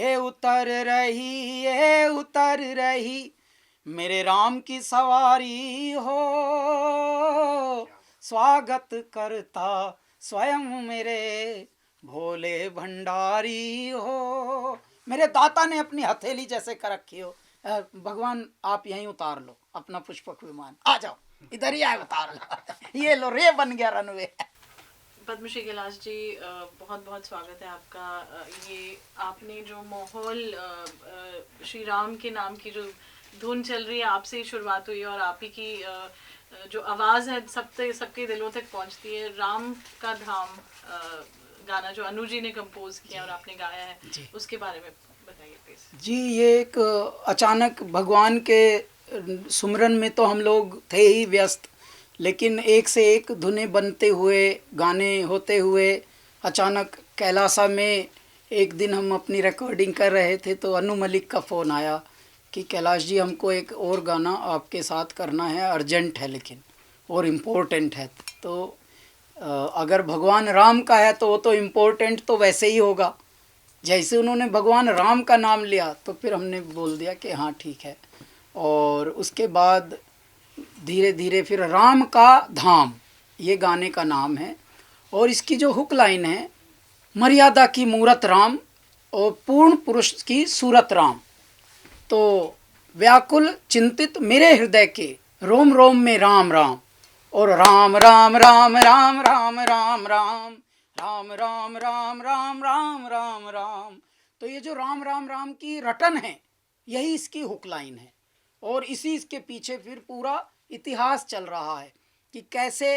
ये उतर रही मेरे राम की सवारी हो, स्वागत करता स्वयं मेरे भोले भंडारी हो। मेरे दाता ने अपनी हथेली जैसे कर रखी हो। भगवान आप यहीं उतार लो अपना पुष्पक विमान, आ जाओ इधर ही आए, उतार लो। ये लो रे बन गया रनवे। पद्मश्री कैलाश जी, बहुत बहुत स्वागत है आपका। ये आपने जो माहौल, श्री राम के नाम की जो धुन चल रही है, आपसे ही शुरुआत हुई और आप ही की जो आवाज़ है सबके दिलों तक पहुंचती है। राम का धाम गाना जो अनु जी ने कंपोज किया और आपने गाया है, उसके बारे में बताइए प्लीज। जी, ये एक अचानक भगवान के सुमरन में तो हम लोग थे ही व्यस्त, लेकिन एक से एक धुनें बनते हुए, गाने होते हुए अचानक कैलासा में एक दिन हम अपनी रिकॉर्डिंग कर रहे थे तो अनु मलिक का फ़ोन आया कि कैलाश जी हमको एक और गाना आपके साथ करना है, अर्जेंट है लेकिन और इम्पोर्टेंट है। तो अगर भगवान राम का है तो वो तो इम्पोर्टेंट तो वैसे ही होगा। जैसे उन्होंने भगवान राम का नाम लिया तो फिर हमने बोल दिया कि हाँ ठीक है। और उसके बाद धीरे धीरे फिर राम का धाम ये गाने का नाम है। और इसकी जो हुक लाइन है, मर्यादा की मूरत राम और पूर्ण पुरुष की सूरत राम, तो व्याकुल चिंतित मेरे हृदय के रोम रोम में राम राम, और राम राम राम राम राम राम राम राम राम राम राम राम राम राम। तो ये जो राम राम राम की रटन है यही इसकी हुक लाइन है। और इसी इसके पीछे फिर पूरा इतिहास चल रहा है कि कैसे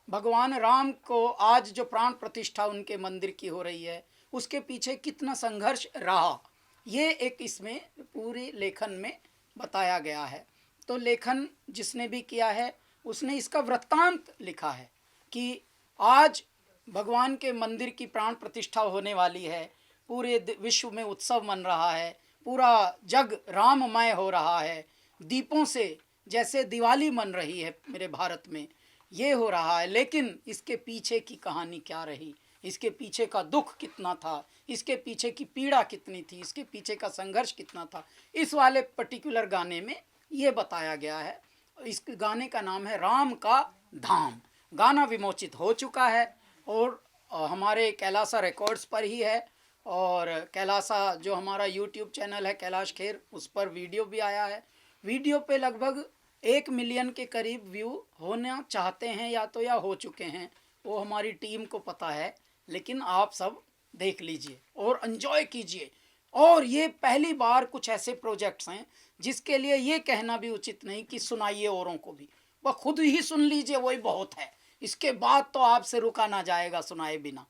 भगवान राम को आज जो प्राण प्रतिष्ठा उनके मंदिर की हो रही है उसके पीछे कितना संघर्ष रहा, ये एक इसमें पूरी लेखन में बताया गया है। तो लेखन जिसने भी किया है उसने इसका वृत्तांत लिखा है कि आज भगवान के मंदिर की प्राण प्रतिष्ठा होने वाली है, पूरे विश्व में उत्सव मन रहा है, पूरा जग राममय हो रहा है, दीपों से जैसे दिवाली मन रही है मेरे भारत में, ये हो रहा है। लेकिन इसके पीछे की कहानी क्या रही, इसके पीछे का दुख कितना था, इसके पीछे की पीड़ा कितनी थी, इसके पीछे का संघर्ष कितना था, इस वाले पर्टिकुलर गाने में ये बताया गया है। इस गाने का नाम है राम का धाम। गाना विमोचित हो चुका है और हमारे कैलासा रिकॉर्ड्स पर ही है। और कैलासा जो हमारा यूट्यूब चैनल है कैलाश खेर, उस पर वीडियो भी आया है। वीडियो पे लगभग 1 मिलियन के करीब व्यू होना चाहते हैं या हो चुके हैं, वो हमारी टीम को पता है। लेकिन आप सब देख लीजिए और एंजॉय कीजिए। और ये पहली बार कुछ ऐसे प्रोजेक्ट्स हैं जिसके लिए ये कहना भी उचित नहीं कि सुनाइए औरों को भी, वह खुद ही सुन लीजिए वही बहुत है। इसके बाद तो आपसे रुका ना जाएगा सुनाए बिना।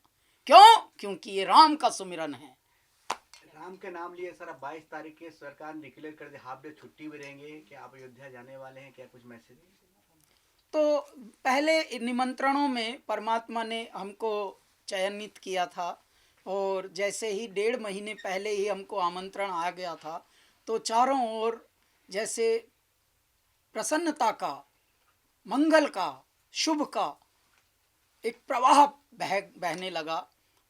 क्यों? क्योंकि ये राम का सुमिरन है। राम के नाम लिए सर, 22 तारीख के सरकार ने डिक्लेयर कर दिया हाफ डे छुट्टी भी रहेंगे, क्या आप अयोध्या जाने वाले हैं, क्या कुछ मैसेज? तो पहले निमंत्रणों में परमात्मा ने हमको चयनित किया था और जैसे ही 1.5 महीने पहले ही हमको आमंत्रण आ गया था तो चारों ओर जैसे प्रसन्नता का, मंगल का, शुभ का एक प्रवाह बहने लगा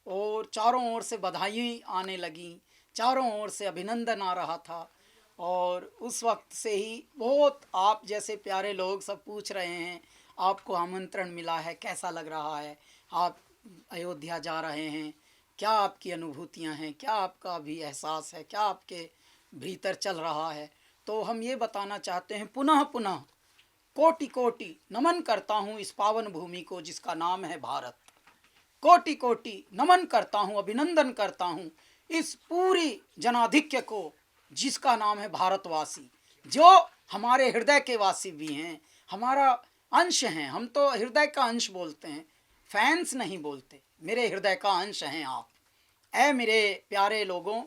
और चारों ओर से बधाई आने लगी, चारों ओर से अभिनंदन आ रहा था। और उस वक्त से ही बहुत आप जैसे प्यारे लोग सब पूछ रहे हैं आपको आमंत्रण मिला है, कैसा लग रहा है, आप अयोध्या जा रहे हैं, क्या आपकी अनुभूतियां हैं, क्या आपका भी एहसास है, क्या आपके भीतर चल रहा है। तो हम ये बताना चाहते हैं पुनः पुनः कोटि कोटि नमन करता हूँ इस पावन भूमि को जिसका नाम है भारत। कोटि कोटि नमन करता हूँ, अभिनंदन करता हूँ इस पूरी जनाधिक्य को जिसका नाम है भारतवासी, जो हमारे हृदय के वासी भी हैं, हमारा अंश हैं। हम तो हृदय का अंश बोलते हैं, फैंस नहीं बोलते, मेरे हृदय का अंश हैं आप। ऐ मेरे प्यारे लोगों,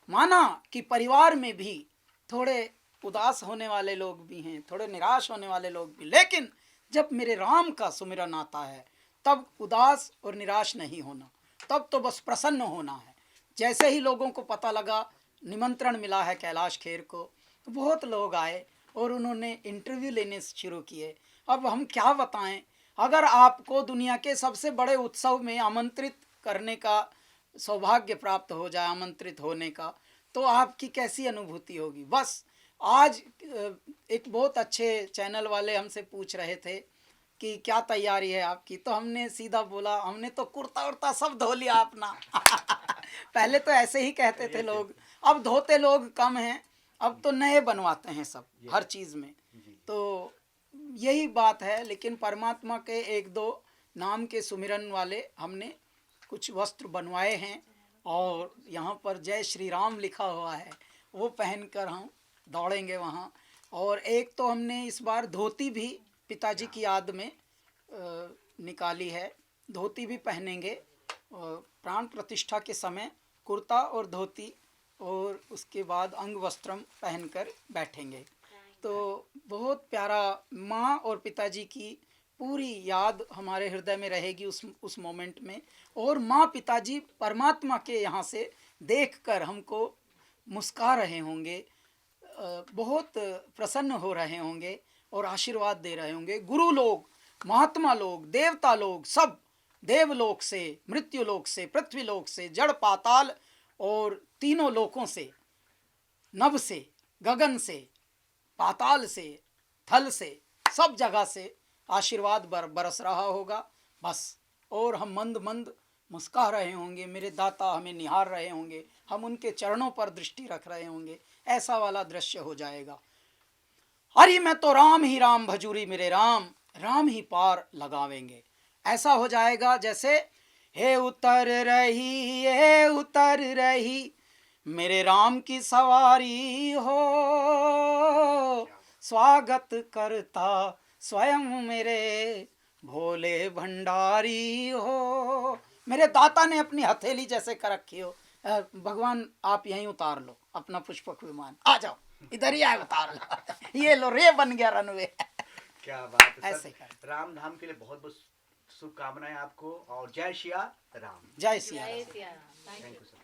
माना कि परिवार में भी थोड़े उदास होने वाले लोग भी हैं, थोड़े निराश होने वाले लोग भी, लेकिन जब मेरे राम का सुमिरन आता है तब उदास और निराश नहीं होना, तब तो बस प्रसन्न होना है। जैसे ही लोगों को पता लगा निमंत्रण मिला है कैलाश खेर को, तो बहुत लोग आए और उन्होंने इंटरव्यू लेने शुरू किए। अब हम क्या बताएं, अगर आपको दुनिया के सबसे बड़े उत्सव में आमंत्रित करने का सौभाग्य प्राप्त हो जाए, आमंत्रित होने का, तो आपकी कैसी अनुभूति होगी। बस आज एक बहुत अच्छे चैनल वाले हमसे पूछ रहे थे कि क्या तैयारी है आपकी, तो हमने सीधा बोला हमने तो कुर्ता उर्ता सब धो लिया अपना। पहले तो ऐसे ही कहते थे लोग, अब धोते लोग कम हैं, अब तो नए बनवाते हैं सब हर चीज़ में। तो यही बात है। लेकिन परमात्मा के एक दो नाम के सुमिरन वाले हमने कुछ वस्त्र बनवाए हैं और यहाँ पर जय श्री राम लिखा हुआ है, वो पहनकर हम दौड़ेंगे वहाँ। और एक तो हमने इस बार धोती भी पिताजी की याद में निकाली है, धोती भी पहनेंगे। प्राण प्रतिष्ठा के समय कुर्ता और धोती और उसके बाद अंग वस्त्रम पहनकर बैठेंगे। तो बहुत प्यारा माँ और पिताजी की पूरी याद हमारे हृदय में रहेगी उस मोमेंट में। और माँ पिताजी परमात्मा के यहाँ से देखकर हमको मुस्कुरा रहे होंगे, बहुत प्रसन्न हो रहे होंगे और आशीर्वाद दे रहे होंगे। गुरु लोग, महात्मा लोग, देवता लोग, सब देवलोक से, मृत्युलोक से, पृथ्वीलोक से, जड़ पाताल और तीनों लोकों से, नभ से, गगन से, पाताल से, थल से, सब जगह से आशीर्वाद बरस रहा होगा बस। और हम मंद मंद मुस्कुरा रहे होंगे, मेरे दाता हमें निहार रहे होंगे, हम उनके चरणों पर दृष्टि रख रहे होंगे। ऐसा वाला दृश्य हो जाएगा। हरि मैं तो राम ही राम भजूरी मेरे राम, राम ही पार लगावेंगे। ऐसा हो जाएगा जैसे हे उतर रही, हे उतर रही मेरे राम की सवारी हो, स्वागत करता स्वयं मेरे भोले भंडारी हो। मेरे दाता ने अपनी हथेली जैसे कर रखी हो, भगवान आप यहीं उतार लो अपना पुष्पक विमान, आ जाओ इधर ही आए उतार लो, ये लो रे बन गया रनवे। क्या बात है ऐसे सर। राम धाम के लिए बहुत बहुत शुभकामनाएं आपको और जय सिया राम। जय Siya Ram. Thank you sir.